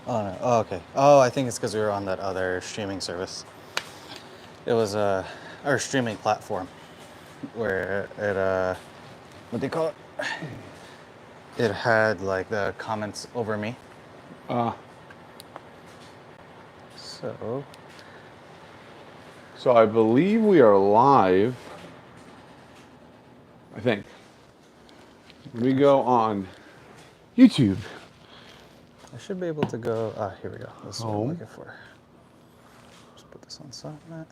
Oh no. Oh, okay. Oh, I think it's because we were on that other streaming service. It was our streaming platform where it what do you call it? It had like the comments over me. Uh, So so I believe we are live. I think. We go on YouTube. I should be able to go. Ah, here we go. This is what I'm Home. looking for. Just put this on silent.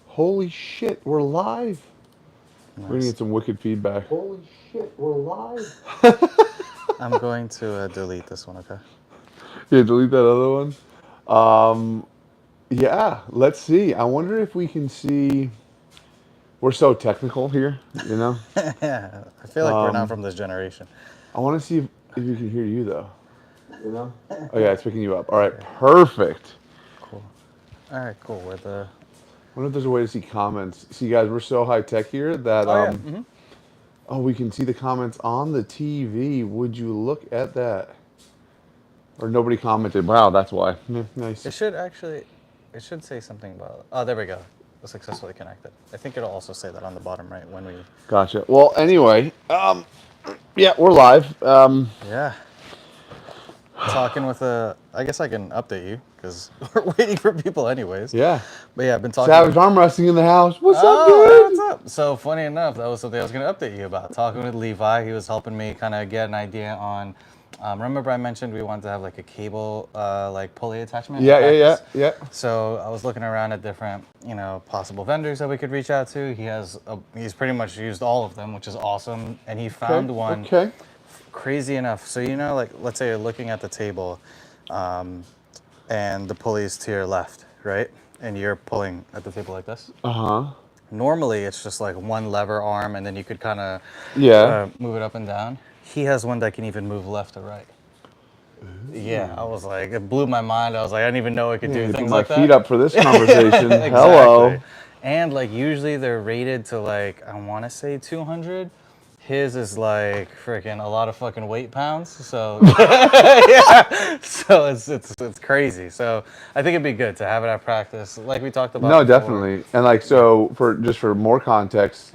Holy shit, we're live. We're gonna Nice. get some wicked feedback. Holy shit, we're live. I'm going to delete this one. Okay. Yeah, delete that other one. Yeah, let's see. I wonder if we can see. We're so technical here, you know. Yeah, I feel like we're not from this generation. I want to see if we can hear you though. You know. Oh yeah, it's picking you up. All right, perfect. Cool. All right, cool. With the I wonder if there's a way to see comments. See, guys, we're so high tech here that oh yeah. Mm-hmm. oh, we can see the comments on the TV. Would you look at that? Or nobody commented. Wow, that's why. Nice. It should actually, it should say something about. Oh, there we go. Successfully connected. I think it'll also say that on the bottom right when we. Gotcha. Well, anyway, yeah, we're live. Yeah. Talking with a. I guess I can update you because we're waiting for people anyways. Yeah. But yeah, I've been talking. Savage Arm Wrestling in the house. What's up, Oh, hey, dude? what's up? So funny enough, that was something I was going to update you about. Talking with Levi, he was helping me kind of get an idea on. Remember I mentioned we wanted to have like a cable, like pulley attachment. Yeah. So I was looking around at different, possible vendors that we could reach out to. He's pretty much used all of them, which is awesome. And he found one Okay. crazy enough. So like let's say you're looking at the table, and the pulley's to your left, right? And you're pulling at the table like this. Uh-huh. Normally, it's just like one lever arm, and then you could kind of Yeah. move it up and down. He has one that can even move left to right. Yeah, I was like, it blew my mind. I was like, I didn't even know it could do Put things my like that. feet up for this conversation. Exactly. Hello. And like usually they're rated to like I want to say 200. His is like freaking a lot of fucking weight pounds. So yeah, so it's crazy. So I think it'd be good to have it at practice, like we talked about. No, before. definitely. And like so for more context,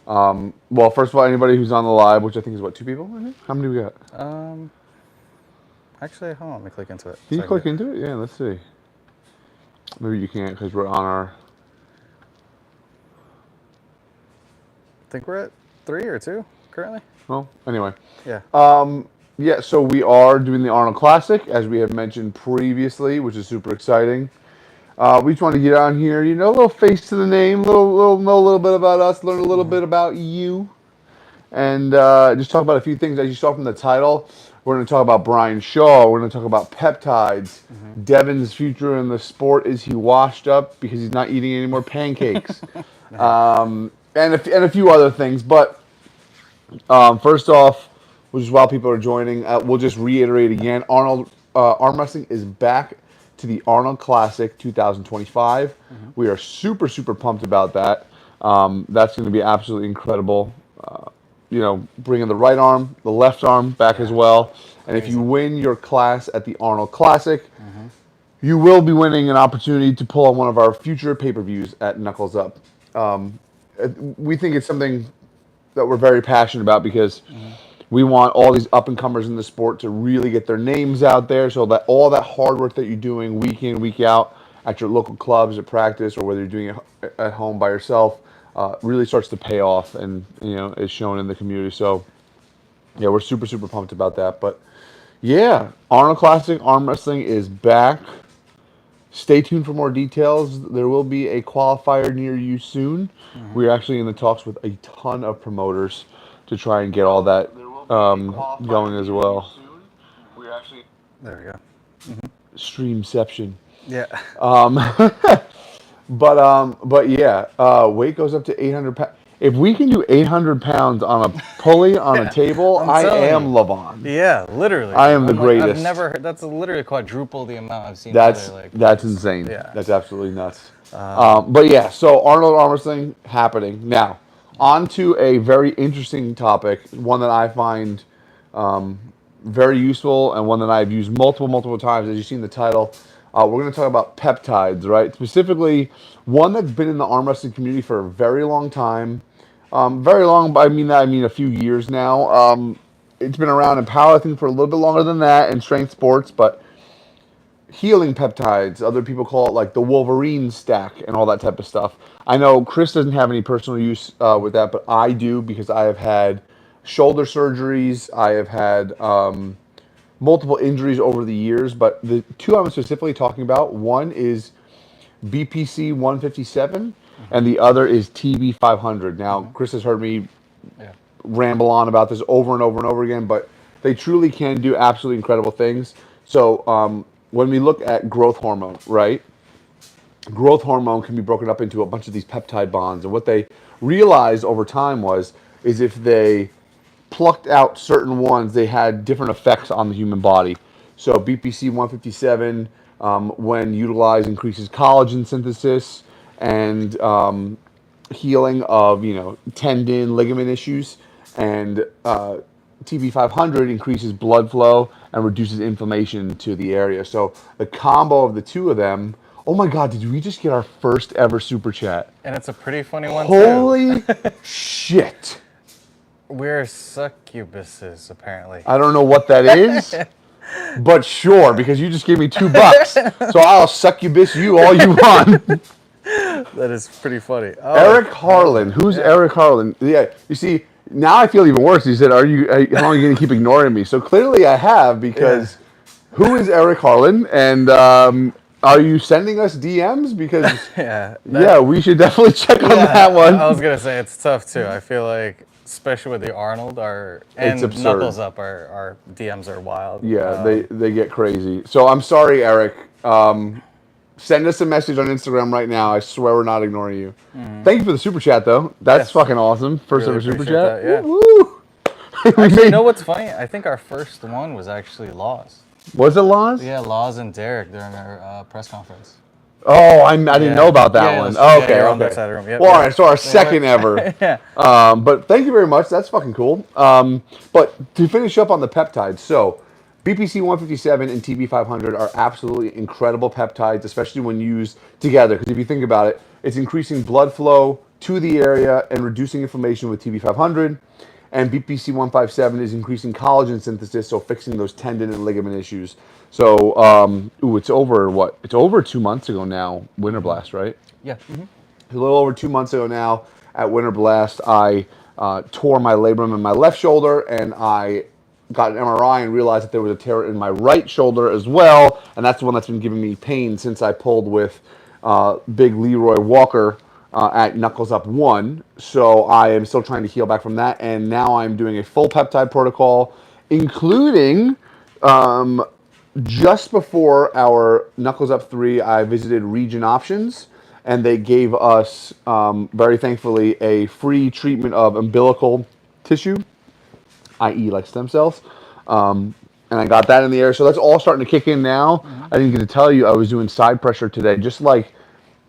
well, first of all, anybody who's on the live, which I think is what, 2 people? I think? How many we got? Actually, hold on, let me click into it. Can you click into it? Yeah, let's see. Maybe you can't because we're on our. I think we're at 3 or 2 currently. Well, anyway. Yeah. Yeah, so we are doing the Arnold Classic, as we have mentioned previously, which is super exciting. We just want to get on here, a little face to the name, know a little bit about us, learn a little bit about you, and just talk about a few things. As you saw from the title, we're going to talk about Brian Shaw. We're going to talk about peptides. Devon's future in the sport, is he washed up because he's not eating any more pancakes? And a few other things. But first off, which is while people are joining, we'll just reiterate again, Arnold Arm Wrestling is back to the Arnold Classic 2025. We are super, super pumped about that. That's going to be absolutely incredible. Bringing the right arm, the left arm back as well. And if you win your class at the Arnold Classic, you will be winning an opportunity to pull on one of our future pay-per-views at Knuckles Up. We think it's something that we're very passionate about because we want all these up-and-comers in the sport to really get their names out there so that all that hard work that you're doing week in, week out at your local clubs, at practice, or whether you're doing it at home by yourself, really starts to pay off and, is shown in the community. So, yeah, we're super, super pumped about that. But, yeah, Arnold Classic Arm Wrestling is back. Stay tuned for more details. There will be a qualifier near you soon. We're actually in the talks with a ton of promoters to try and get all that going as well. There we go. Streamception. Yeah. But yeah, weight goes up to 800 pounds. If we can do 800 pounds on a pulley on a table, I am Levon. Yeah, literally. I am the greatest. I've never heard. That's literally quadruple the amount I've seen. That's insane. Yeah. That's absolutely nuts. But yeah, so Arnold Arm Wrestling happening now. On to a very interesting topic, one that I find very useful and one that I've used multiple times. As you've seen the title, we're going to talk about peptides, right? Specifically, one that's been in the arm wrestling community for a very long time. Very long, I mean a few years now. It's been around in powerlifting for a little bit longer than that, and strength sports, but healing peptides. Other people call it like the Wolverine stack and all that type of stuff. I know Chris doesn't have any personal use with that, but I do because I have had shoulder surgeries. I have had multiple injuries over the years, but the two I'm specifically talking about, one is BPC 157 and the other is TB 500. Now, Chris has heard me Yeah. ramble on about this over and over and over again, but they truly can do absolutely incredible things. So when we look at growth hormone, right? Growth hormone can be broken up into a bunch of these peptide bonds, and what they realized over time is if they plucked out certain ones, they had different effects on the human body. So BPC 157, when utilized, increases collagen synthesis and healing of tendon ligament issues, and TB 500 increases blood flow and reduces inflammation to the area. So the combo of the two of them. Oh my God! Did we just get our first ever super chat? And it's a pretty funny one too. Holy shit! We're succubuses, apparently. I don't know what that is, but sure, because you just gave me $2, so I'll succubus you all you want. That is pretty funny. Oh, Eric Harlan. Who's Eric Harlan? Yeah, you see, now I feel even worse. He said, how long are you going to keep ignoring me? So clearly I have, because who is Eric Harlan? And are you sending us DMs? Because we should definitely check on that one. I was going to say, it's tough too. I feel like, especially with the Arnold, and Knuckles Up, our DMs are wild. Yeah, they get crazy. So I'm sorry, Eric. Send us a message on Instagram right now. I swear we're not ignoring you. Thank you for the super chat, though. That's fucking awesome. First really ever super chat. That, yeah. Woo-hoo. Actually, you know what's funny? I think our first one was actually Laws. Was it Laws? Yeah, Laws and Derek during our press conference. Oh, I didn't know about that one. Okay. On that side of the room. Yep, well, all right, so our second ever. But thank you very much. That's fucking cool. But to finish up on the peptides, so BPC 157 and TB 500 are absolutely incredible peptides, especially when used together. Because if you think about it, it's increasing blood flow to the area and reducing inflammation with TB 500. And BPC 157 is increasing collagen synthesis, so fixing those tendon and ligament issues. So, it's over what? It's over 2 months ago now, Winter Blast, right? Yeah. A little over 2 months ago now at Winter Blast, I tore my labrum in my left shoulder, and I got an MRI and realized that there was a tear in my right shoulder as well, and that's the one that's been giving me pain since I pulled with Big Leroy Walker at Knuckles Up 1. So I am still trying to heal back from that, and now I'm doing a full peptide protocol, including just before our Knuckles Up 3, I visited Region Options, and they gave us, very thankfully, a free treatment of umbilical tissue, i.e. like stem cells. And I got that in the air. So that's all starting to kick in now. I didn't get to tell you, I was doing side pressure today, just like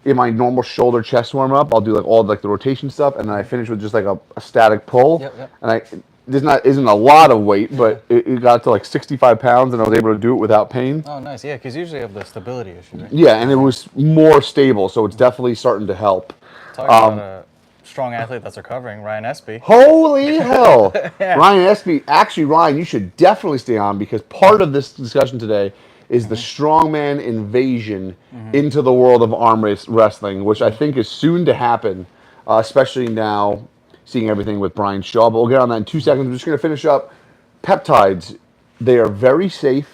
in my normal shoulder chest warm up. I'll do like all like the rotation stuff, and then I finish with just like a static pull. And isn't a lot of weight, but it got to like 65 pounds, and I was able to do it without pain. Oh, nice. Yeah, because usually you have the stability issue, right? Yeah, and it was more stable, so it's definitely starting to help. Talking about a strong athlete that's recovering, Ryan Espy. Holy hell! Ryan Espy. Actually, Ryan, you should definitely stay on, because part of this discussion today is the strongman invasion into the world of arm wrestling, which I think is soon to happen, especially now seeing everything with Brian Shaw. But we'll get on that in 2 seconds. I'm just going to finish up. Peptides, they are very safe.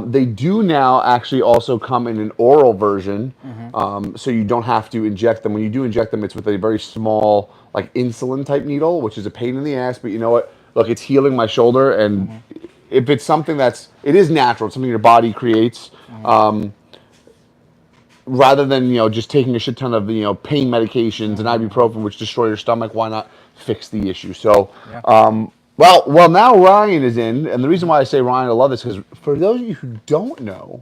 They do now actually also come in an oral version, so you don't have to inject them. When you do inject them, it's with a very small, like insulin type needle, which is a pain in the ass. But you know what? Look, it's healing my shoulder, and if it's something it is natural, it's something your body creates, rather than just taking a shit ton of pain medications and ibuprofen, which destroy your stomach. Why not fix the issue? So. Well, now Ryan is in, and the reason why I say Ryan, I love this, because for those of you who don't know,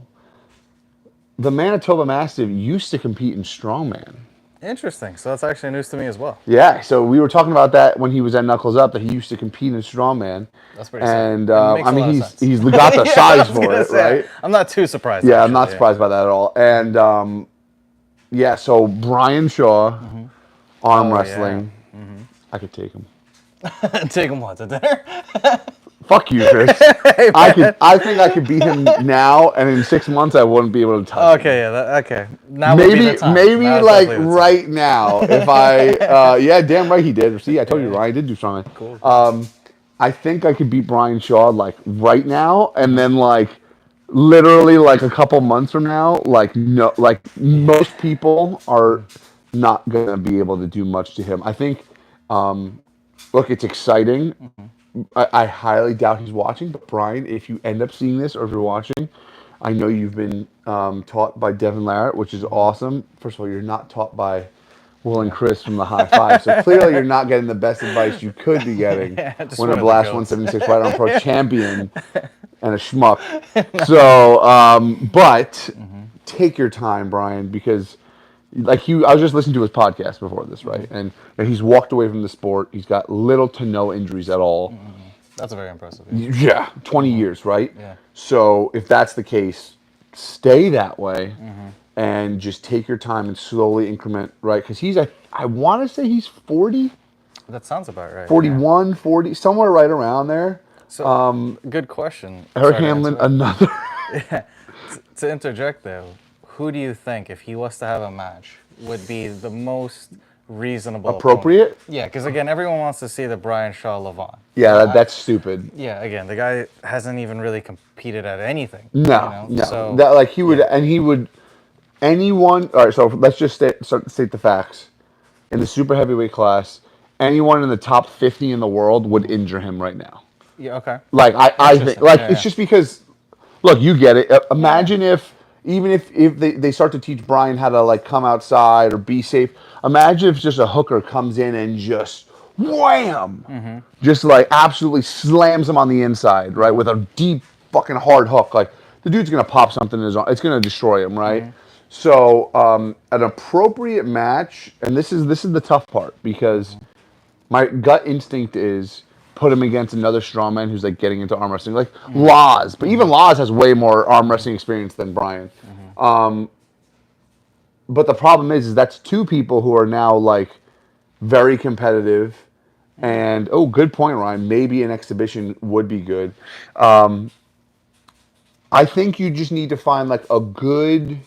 the Manitoba Mastiff used to compete in strongman. Interesting. So that's actually news to me as well. Yeah, so we were talking about that when he was at Knuckles Up, that he used to compete in strongman, That's pretty sick. and It makes I a mean lot of sense. he's got the Yeah, I size was for gonna it, say. right? I'm not too surprised, Yeah, I'm not actually. Yeah. surprised by that at all. And yeah, so Brian Shaw, arm Oh yeah. wrestling, I could take him. Take him what to dinner? Fuck you, Chris. Hey man. I think I could beat him now, and in 6 months I wouldn't be able to touch him. Okay, yeah. Okay. Now would be the time. Maybe Now is like definitely the time. right now, if yeah, damn right he did. See, I told you, Ryan did do strongman. Cool. Cool. I think I could beat Brian Shaw like right now, and then like literally like a couple months from now, like no, like most people are not gonna be able to do much to him. I think, look, it's exciting. I highly doubt he's watching, but Brian, if you end up seeing this or if you're watching, I know you've been taught by Devon Larrett, which is awesome. First of all, you're not taught by Will and Chris from the High Five, so clearly you're not getting the best advice you could be getting Yeah, just when one a of the Blast goats. 176 Right Arm Pro champion and a schmuck. So, but take your time, Brian, because I was just listening to his podcast before this, right? And he's walked away from the sport. He's got little to no injuries at all. That's very impressive. Yeah. Yeah, 20 years, right? Yeah. So if that's the case, stay that way and just take your time and slowly increment, right? Because I want to say he's 40, That sounds about right. Yeah. 41, 40, somewhere right around there. So, good question. Eric Sorry to Hamlin, interrupt. another. To interject though, who do you think, if he was to have a match, would be the most reasonable opponent? Appropriate? Yeah, because again, everyone wants to see the Brian Shaw Levon. Yeah, that's stupid. Yeah, again, the guy hasn't even really competed at anything. No, no. So That like he would, and he would. Anyone. All right, so let's just state the facts. In the super heavyweight class, anyone in the top 50 in the world would injure him right now. yeah, okay. Like I think, Interesting. like Yeah, it's yeah. just because. Look, you get it. Imagine if even if they start to teach Brian how to like come outside or be safe. Imagine if just a hooker comes in and just wham, just like absolutely slams him on the inside, right, with a deep fucking hard hook. Like the dude's gonna pop something in his arm. It's gonna destroy him, right? So an appropriate match, and this is the tough part because my gut instinct is put him against another strongman who's like getting into arm wrestling, like Laz. But even Laz has way more arm wrestling experience than Brian. But the problem is that's two people who are now like very competitive. And good point, Ryan. Maybe an exhibition would be good. I think you just need to find like a good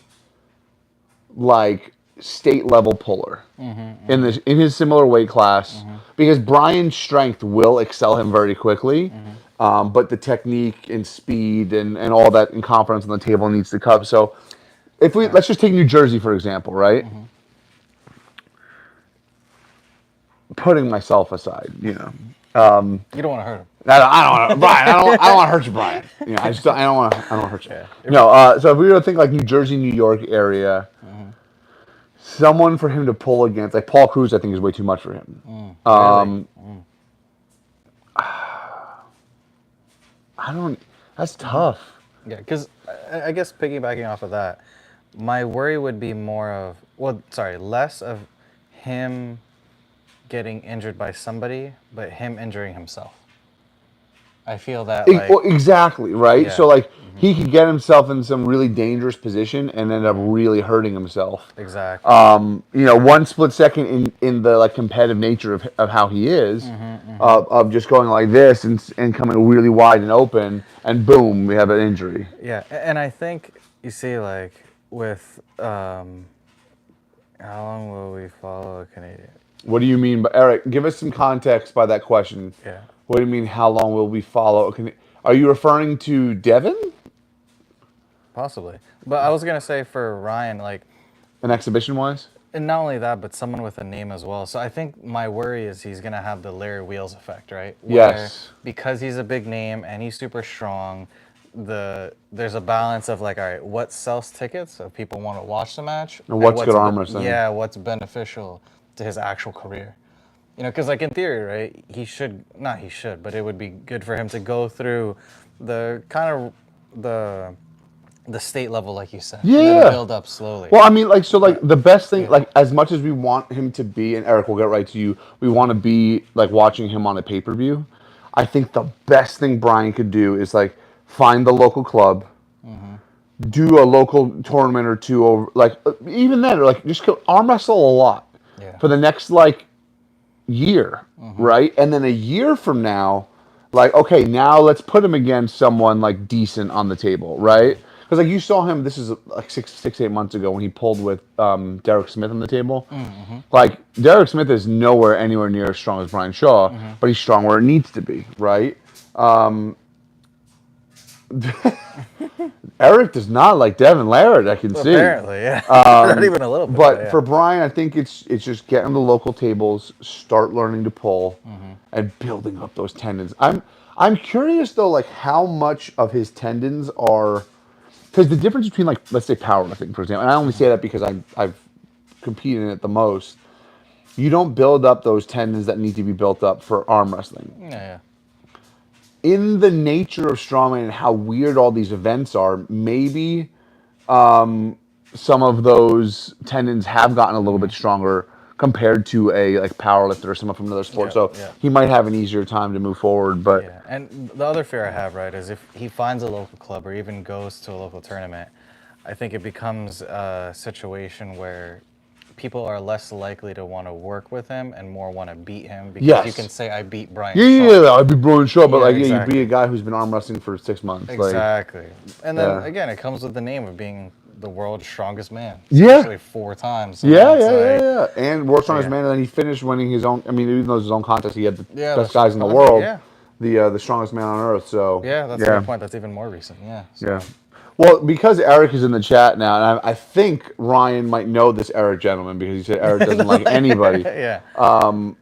like state level puller in his similar weight class because Brian's strength will excel him very quickly, but the technique and speed and all that and confidence on the table needs to come. So if let's just take New Jersey for example, right? Putting myself aside, You don't want to hurt him. I don't want to, Brian. I don't want to hurt you, Brian. I don't want to hurt you. Yeah. No. So if we were to think like New Jersey, New York area, someone for him to pull against, like Paul Cruz, I think is way too much for him. Really? I don't. That's tough. Yeah, because I guess piggybacking off of that, my worry would be less of him getting injured by somebody, but him injuring himself. I feel that Well, exactly right. Yeah. So like he could get himself in some really dangerous position and end up really hurting himself. exactly. One split second in the like competitive nature of how he is, of just going like this and coming really wide and open, and boom, we have an injury. Yeah, and I think you see like with how long will we follow a Canadian? What do you mean by Eric? Give us some context by that question. Yeah. What do you mean? How long will we follow? Are you referring to Devon? Possibly. But I was gonna say for Ryan, like, An exhibition wise? and not only that, but someone with a name as well. So I think my worry is he's gonna have the Larry Wheels effect, right? Yes. Because he's a big name and he's super strong, there's a balance of like, all right, what sells tickets if people want to watch the match, And what's good arm wrestling? Yeah, what's beneficial to his actual career. Because like in theory, right, but it would be good for him to go through the kind of the the state level, like you said. Yeah. And then build up slowly. Well, I mean, like, so, like, the best thing, like, as much as we want him to be, and Eric, we'll get right to you, we want to be, like, watching him on a pay-per-view. I think the best thing Brian could do is, like, find the local club, do a local tournament or two, over, like, even then, or, like, just arm wrestle a lot for the next, like, year, right? And then a year from now, like, okay, now let's put him against someone, like, decent on the table, right? Because, like, you saw him, this is like 8 months ago when he pulled with Derek Smith on the table. Like, Derek Smith is anywhere near as strong as Brian Shaw, but he's strong where it needs to be, right? Eric does not like Devon Larratt, I can see. Apparently, yeah. Not even a little bit. But for Brian, I think it's just getting the local tables, start learning to pull, and building up those tendons. I'm curious though, like how much of his tendons are, because the difference between, like, let's say powerlifting, for example, and I only say that because I've competed in it the most. You don't build up those tendons that need to be built up for arm wrestling. Yeah. In the nature of strongman and how weird all these events are, maybe some of those tendons have gotten a little bit stronger compared to a like powerlifter or someone from another sport. He might have an easier time to move forward. But and the other fear I have, right, is if he finds a local club or even goes to a local tournament, I think it becomes a situation where people are less likely to want to work with him and more want to beat him because you can say, I beat Brian Shaw. Yeah, I'd be Brian Shaw, but exactly. you beat a guy who's been arm wrestling for 6 months. Exactly. And then, again, it comes with the name of being the world's strongest man. Yeah. Especially 4 times. So Yeah. And world's strongest man, and then he finished winning his own, I mean, even though it was his own contest, he had the best guys in the world. The strongest man on earth, so. Yeah, that's a good point. That's even more recent, So. Well, because Eric is in the chat now, and I think Ryan might know this Eric gentleman because he said Eric doesn't like anybody.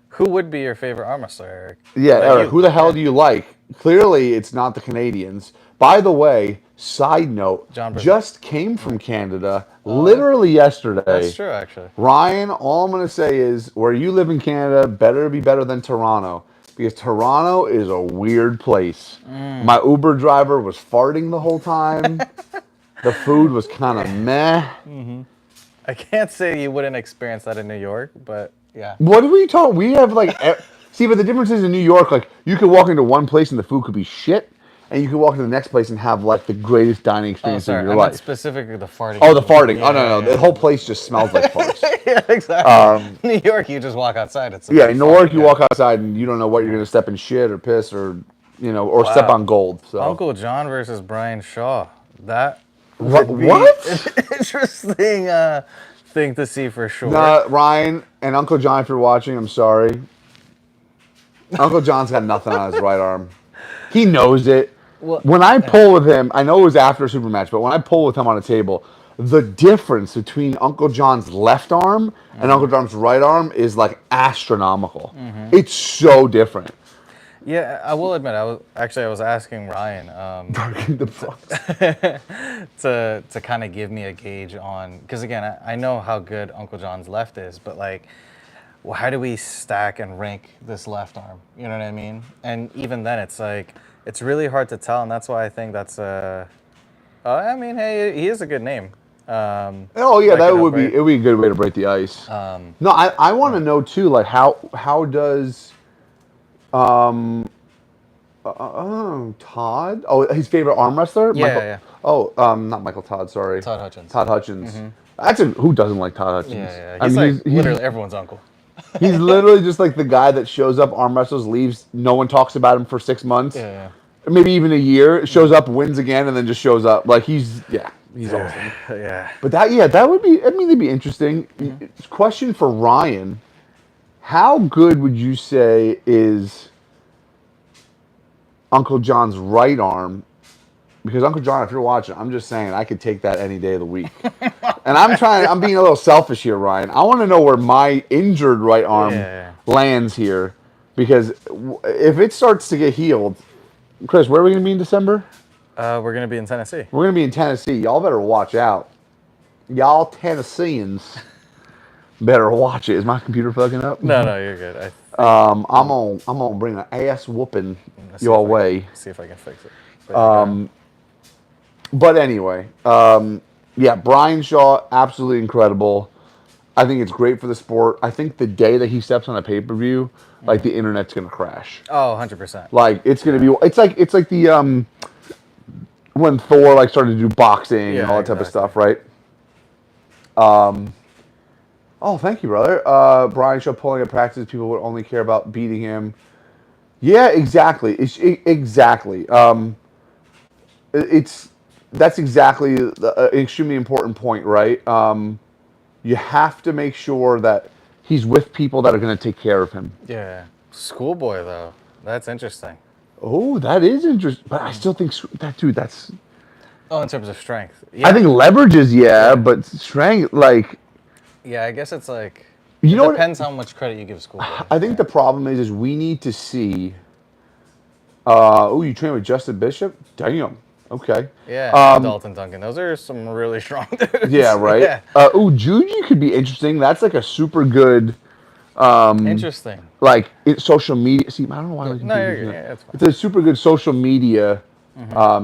Who would be your favorite arm wrestler, Eric? Yeah, Eric, who the hell do you like? Clearly, it's not the Canadians. By the way, side note, just came from Canada literally yesterday. That's true, actually. Ryan, all I'm going to say is, where you live in Canada, better be better than Toronto. Because Toronto is a weird place. My Uber driver was farting the whole time. The food was kind of meh. I can't say you wouldn't experience that in New York, but yeah. What are we talking? We have like, see, but the difference is in New York, like you could walk into one place and the food could be shit, and you could walk into the next place and have like the greatest dining experience of your life. Specifically the farting. Oh, the farting. No. The whole place just smells like farts. Yeah, exactly. New York, you just walk outside. It's in New York, you walk outside and you don't know what you're going to step in shit or piss or, or step on gold. So. Uncle John versus Brian Shaw. That what? An interesting thing to see for sure. Ryan and Uncle John, if you're watching, I'm sorry. Uncle John's got nothing on his right arm. He knows it. Well, when I pull with him, I know it was after a super match, but when I pull with him on a table, the difference between Uncle John's left arm and Uncle John's right arm is like astronomical. It's so different. Yeah, I will admit, I was asking Ryan to kind of give me a gauge on, because again, I know how good Uncle John's left is, but like, well, how do we stack and rank this left arm? You know what I mean? And even then, it's like, it's really hard to tell, and that's why I think that's I mean, hey, he is a good name. That would be it would be a good way to break the ice. No, I want to know too, like how does Todd? Oh, his favorite arm wrestler? Yeah. Oh, not Michael Todd. Sorry, Todd Hutchins. Todd Hutchins. Who doesn't like Todd Hutchins? Yeah. He's literally everyone's uncle. He's literally just like the guy that shows up, arm wrestles, leaves. No one talks about him for 6 months. Maybe even a year. Shows up, wins again, and then just shows up. Like he's awesome. But that would be. I mean, it'd be interesting. Question for Ryan: how good would you say is Uncle John's right arm? Because Uncle John, if you're watching, I'm just saying I could take that any day of the week. And I'm being a little selfish here, Ryan. I want to know where my injured right arm lands here. Because if it starts to get healed, Chris, where are we going to be in December? We're going to be in Tennessee. We're going to be in Tennessee. Y'all better watch out. Y'all Tennesseans better watch it. Is my computer fucking up? No, you're good. I'm gonna bring an ass whooping your way. See if I can fix it. But anyway, yeah, Brian Shaw, absolutely incredible. I think it's great for the sport. I think the day that he steps on a pay per view, like the internet's gonna crash. Oh, 100%. Like it's gonna Yeah. be. It's like the when Thor like started to do boxing and Yeah, all that type of exactly. stuff, right? Oh, thank you, brother. Brian Shaw pulling at practice, people would only care about beating him. Yeah, exactly. Exactly. It's that's exactly an extremely important point, right? You have to make sure that he's with people that are going to take care of him. Yeah. Schoolboy, though. That's interesting. Oh, that is interesting. But I still think that dude. That's Oh, in terms of strength. I think Yeah. leverage is yeah, Yeah. but strength like Yeah, I guess it's like, you it know what? depends how much credit you give Schoolboy. I think Yeah. the problem is we need to see. Oh, you train with Justin Bishop? Damn. Okay. Yeah, and Dalton Duncan. Those are some really strong Yeah, dudes. right. Yeah. Juji could be interesting. That's like a super good Interesting. like social media. See, I don't know why I keep No, using that. yeah, it's fine. It's a super good social media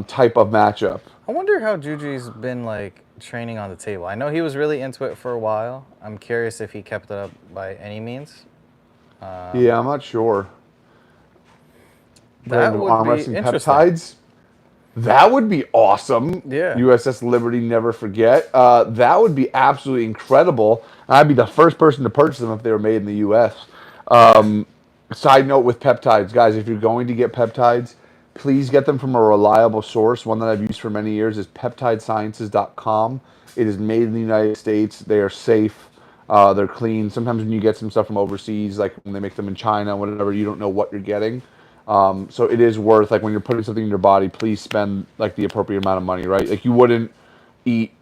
type of matchup. I wonder how Juju's been like training on the table. I know he was really into it for a while. I'm curious if he kept it up by any means. Yeah, I'm not sure. That Brand of would arm be wrestling interesting. peptides. That would be awesome. Yeah. USS Liberty, never forget. That would be absolutely incredible. I'd be the first person to purchase them if they were made in the US. Side note with peptides, guys, if you're going to get peptides, please get them from a reliable source. One that I've used for many years is peptidesciences.com. It is made in the United States. They are safe. They're clean. Sometimes when you get some stuff from overseas, like when they make them in China, whatever, you don't know what you're getting. So it is worth, like when you're putting something in your body, please spend like the appropriate amount of money, right? Like you wouldn't eat,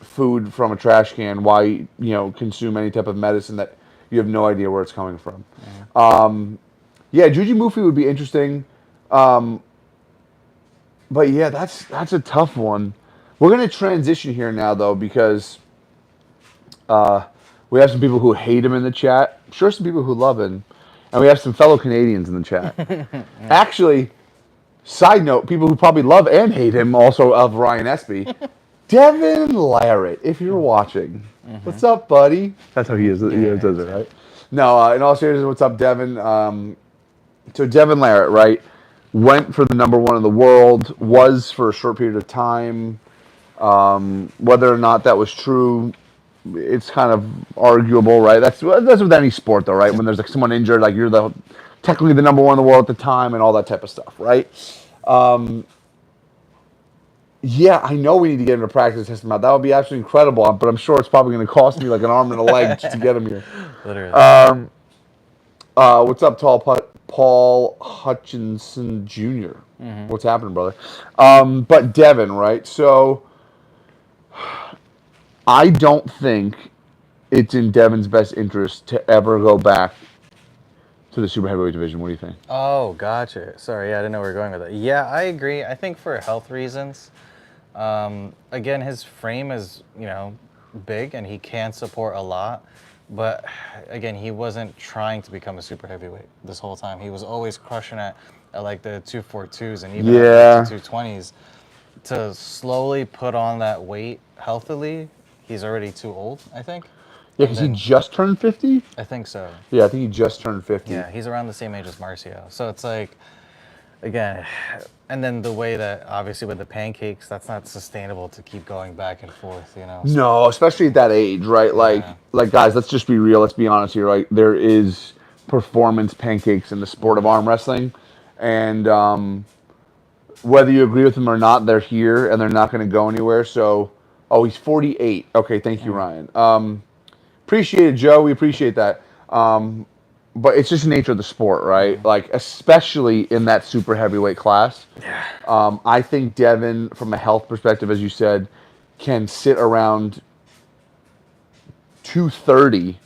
food from a trash can. Why, consume any type of medicine that you have no idea where it's coming from? Yeah, Juji Mufi would be interesting. But yeah, that's a tough one. We're gonna transition here now though because we have some people who hate him in the chat. I'm sure some people who love him, and we have some fellow Canadians in the chat. Actually, side note, people who probably love and hate him also of Ryan Espy. Devon Larrett, if you're watching, what's up, buddy? That's how he is. He does it, right? No, in all seriousness, what's up, Devon? So Devon Larrett, right, went for the number one in the world, was for a short period of time. Whether or not that was true, it's kind of arguable, right? That's with any sport, though, right? When there's like someone injured, like you're technically the number one in the world at the time, and all that type of stuff, right? Yeah, I know we need to get him to practice test him out. That would be absolutely incredible, but I'm sure it's probably going to cost me like an arm and a leg just to get him here. Literally. What's up, Paul Hutchinson Jr.? What's happening, brother? But Devon, right? So I don't think it's in Devon's best interest to ever go back to the super heavyweight division. What do you think? Oh, gotcha. Sorry, yeah, I didn't know where we were going with that. Yeah, I agree. I think for health reasons, again, his frame is, big and he can support a lot. But again, he wasn't trying to become a super heavyweight this whole time. He was always crushing at like the 242s and even at the 220s. To slowly put on that weight healthily, he's already too old, I think. Yeah, because he just turned 50? I think so. Yeah, I think he just turned 50. Yeah, he's around the same age as Marcio. So it's like, again, and then the way that obviously with the pancakes, that's not sustainable to keep going back and forth, No, especially at that age, right? Like guys, let's just be real. Let's be honest here, right? There is performance pancakes in the sport of arm wrestling, and whether you agree with them or not, they're here and they're not going to go anywhere. So, oh, he's 48. Okay, thank you, Ryan. Appreciate it, Joe. We appreciate that. But it's just the nature of the sport, right? Like, especially in that super heavyweight class. Yeah. I think Devon, from a health perspective, as you said, can sit around 230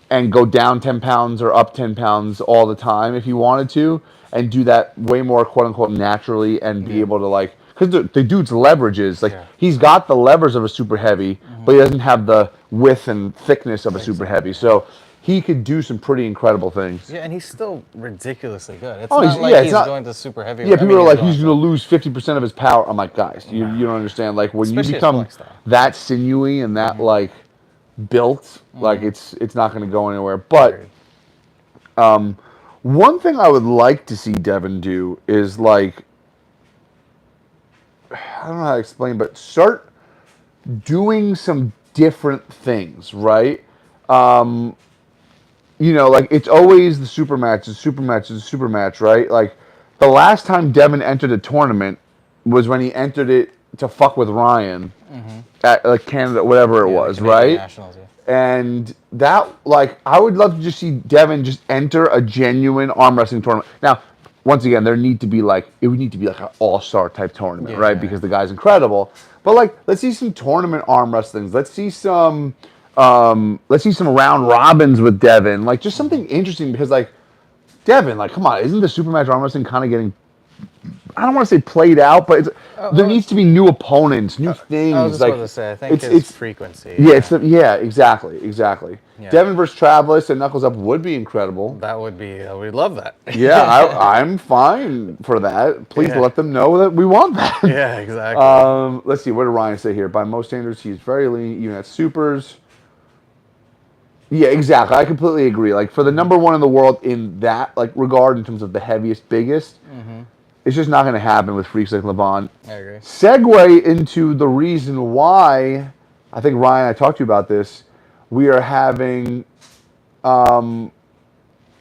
and go down 10 pounds or up 10 pounds all the time if he wanted to, and do that way more quote unquote naturally and be able to like, because the dude's leverage is like he's got the levers of a super heavy, but he doesn't have the width and thickness of a super heavy. So he could do some pretty incredible things. Yeah, and he's still ridiculously good. It's Oh, not like he's it's not, going to super heavy. yeah, I people mean, are like, he's to- going to lose 50% of his power. I'm like, guys, you don't understand. Like, when Especially you his become pulling style. that sinewy and that, like, built, like, it's not going to go anywhere. But one thing I would like to see Devon do is, like, I don't know how to explain, but start doing some different things, right? You know, like, it's always the super match, the super match, the super match, right? Like, the last time Devon entered a tournament was when he entered it to fuck with Ryan at, like, Canada, whatever it yeah, the was, Canadian right? Nationals, yeah. And that, like, I would love to just see Devon just enter a genuine arm wrestling tournament. Now, once again, it would need to be like an all-star type tournament, right? Because the guy's incredible. But, like, let's see some tournament arm wrestlings. Let's see some round robins with Devon. Like, just something interesting because, like, Devon, like, come on, isn't the super match arm wrestling kind of getting, I don't want to say played out, but there needs to be new opponents, new things. I was just like, about to say, I think it's frequency. Yeah, exactly. Yeah. Devon versus Travis and Knuckles Up would be incredible. That would be, we'd love that. Yeah, I'm fine for that. Please let them know that we want that. Yeah, exactly. Let's see, what did Ryan say here? By most standards, he's very lean, even at supers. Yeah, exactly. I completely agree. Like, for the number one in the world in that, like, regard, in terms of the heaviest, biggest, it's just not going to happen with freaks like Levon. I agree. Segue into the reason why, I think, Ryan, I talked to you about this, we are having a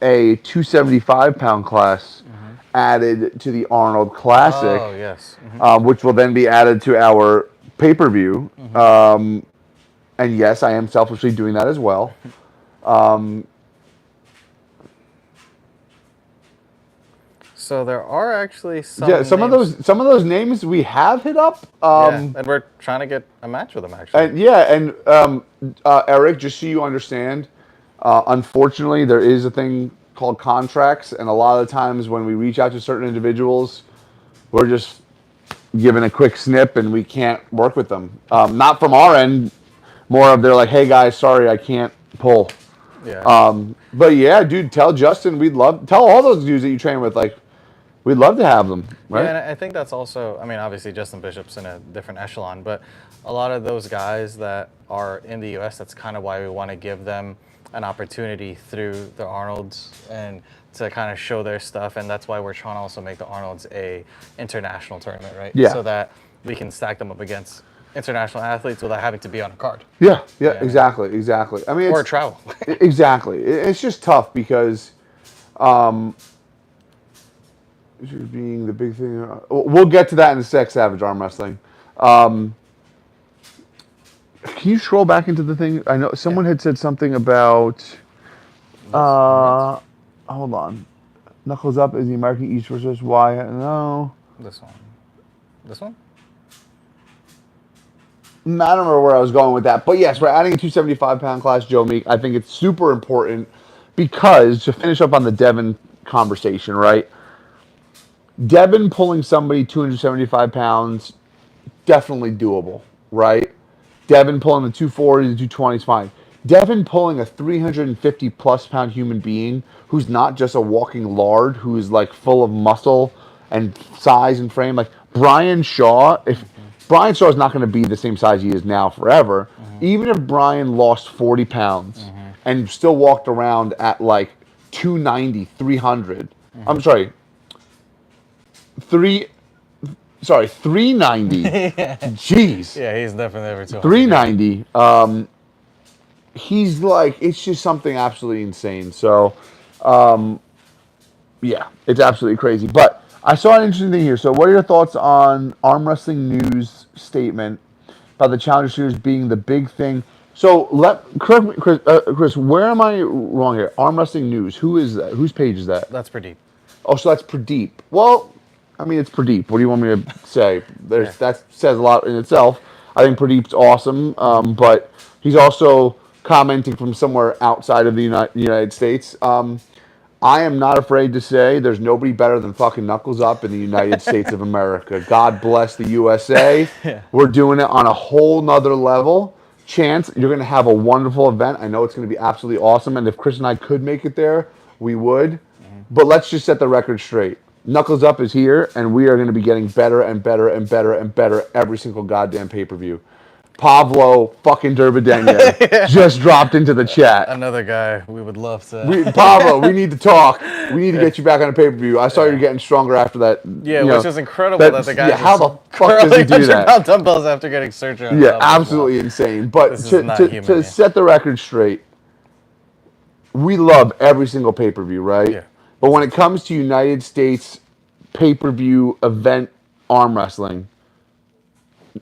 275-pound class added to the Arnold Classic. Oh, yes. Which will then be added to our pay-per-view. And yes, I am selfishly doing that as well. So there are actually some. Yeah, some names. of those names we have hit up. And we're trying to get a match with them actually. And Eric, just so you understand, unfortunately, there is a thing called contracts, and a lot of times when we reach out to certain individuals, we're just given a quick snip, and we can't work with them. Not from our end, more of they're like, "Hey guys, sorry, I can't pull." Yeah. But yeah, dude, tell Justin tell all those dudes that you train with, like, we'd love to have them, right? Yeah, and I think that's also, I mean, obviously Justin Bishop's in a different echelon, but a lot of those guys that are in the U.S., that's kind of why we want to give them an opportunity through the Arnolds and to kind of show their stuff, and that's why we're trying to also make the Arnolds a international tournament, right? Yeah. So that we can stack them up against international athletes without having to be on a card. Yeah, exactly. I mean, or travel. Exactly. It's just tough because being the big thing. We'll get to that in the Sex Savage arm wrestling. Can you scroll back into the thing? I know someone had said something about. Hold on. Knuckles Up is the American East versus Wyatt. No. This one. This one? I don't remember where I was going with that. But yes, we're adding a 275-pound class, Joe Meek. I think it's super important because, to finish up on the Devon conversation, right? Devon pulling somebody 275 pounds, definitely doable, right? Devon pulling the 240, the 220 is fine. Devon pulling a 350-plus pound human being who's not just a walking lard, who's, like, full of muscle and size and frame. Like, Brian Shaw, Brian Shaw is not going to be the same size he is now forever. Even if Brian lost 40 pounds and still walked around at, like, 290, 300. I'm sorry. 390. Jeez. Yeah, he's definitely over 200. 390. He's like, it's just something absolutely insane. So, yeah, it's absolutely crazy. But I saw an interesting thing here. So, what are your thoughts on Arm Wrestling News statement about the Challenger Series being the big thing? So, correct me, Chris, where am I wrong here? Arm Wrestling News. Who is that? Whose page is that? That's Pradeep. Oh, so that's Pradeep. Well, I mean, it's Pradeep. What do you want me to say? That says a lot in itself. I think Pradeep's awesome, but he's also commenting from somewhere outside of the United States. I am not afraid to say there's nobody better than fucking Knuckles Up in the United States of America. God bless the USA. Yeah. We're doing it on a whole nother level. Chance, you're going to have a wonderful event. I know it's going to be absolutely awesome. And if Chris and I could make it there, we would. But let's just set the record straight. Knuckles Up is here, and we are going to be getting better and better and better and better every single goddamn pay-per-view. Pablo fucking Durbadenya just dropped into the chat. Another guy we would love to. Pablo, we need to talk. We need to get you back on a pay-per-view. I saw you're getting stronger after that. Yeah, which is incredible that the guy how the fuck does he do that? Pound dumbbells after getting surgery on Yeah, absolutely insane. But to set the record straight, we love every single pay-per-view, right? Yeah. But when it comes to United States pay-per-view event arm wrestling,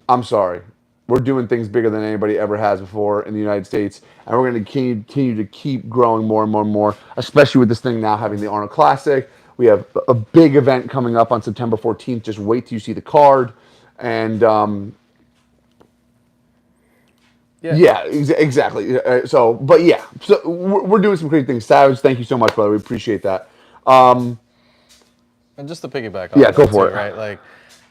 I'm sorry. We're doing things bigger than anybody ever has before in the United States, and we're going to continue to keep growing more and more and more, especially with this thing now having the Arnold Classic. We have a big event coming up on September 14th. Just wait till you see the card. And exactly. So we're doing some great things. Savage, thank you so much, brother. We appreciate that. And just to piggyback on go for it. Right? Like,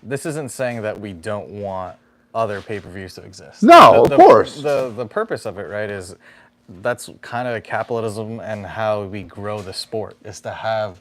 this isn't saying that we don't want other pay-per-views to exist. No, of course. The purpose of it, right, is that's kind of capitalism and how we grow the sport, is to have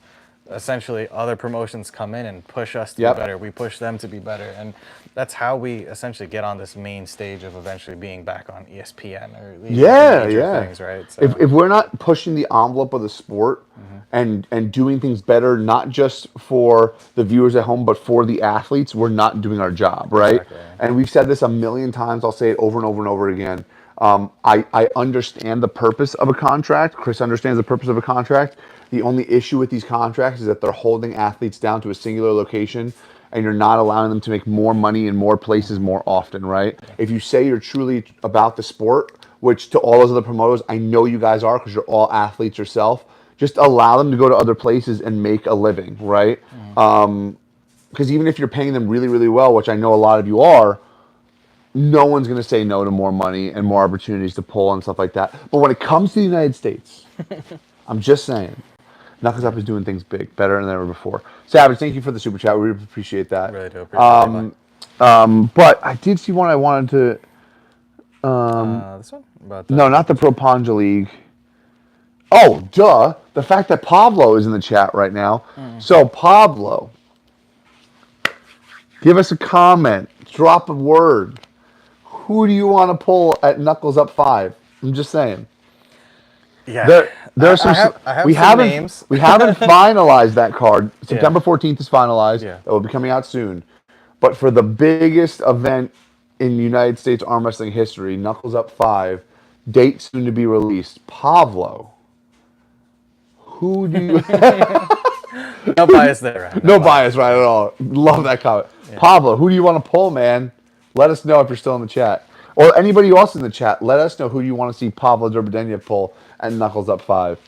essentially other promotions come in and push us to be better. We push them to be better. And that's how we essentially get on this main stage of eventually being back on ESPN or these major things, right? So. If we're not pushing the envelope of the sport and doing things better, not just for the viewers at home, but for the athletes, we're not doing our job, right? Exactly. And we've said this a million times. I'll say it over and over and over again. I understand the purpose of a contract. Chris understands the purpose of a contract. The only issue with these contracts is that they're holding athletes down to a singular location, and you're not allowing them to make more money in more places more often, right? If you say you're truly about the sport, which to all those other promoters, I know you guys are because you're all athletes yourself, just allow them to go to other places and make a living, right? Because even if you're paying them really, really well, which I know a lot of you are, no one's going to say no to more money and more opportunities to pull and stuff like that. But when it comes to the United States, I'm just saying, Knuckles Up is doing things big, better than ever before. Savage, thank you for the super chat. We really appreciate that. Really do appreciate it. But I did see one I wanted to. This one? No, not the Pro Panja League. Oh, duh. The fact that Pablo is in the chat right now. So, Pablo, give us a comment. Drop a word. Who do you want to pull at Knuckles Up 5? I'm just saying. Yeah. There's some. We haven't names. We haven't finalized that card. September 14th is finalized. Yeah. That will be coming out soon. But for the biggest event in United States arm wrestling history, Knuckles Up 5, date soon to be released. Pablo. Who do you... No bias there. Right? No bias, right at all. Love that comment. Yeah. Pablo, who do you want to pull, man? Let us know if you're still in the chat. Or anybody else in the chat, let us know who you want to see Pablo Durbadenya pull at Knuckles Up 5.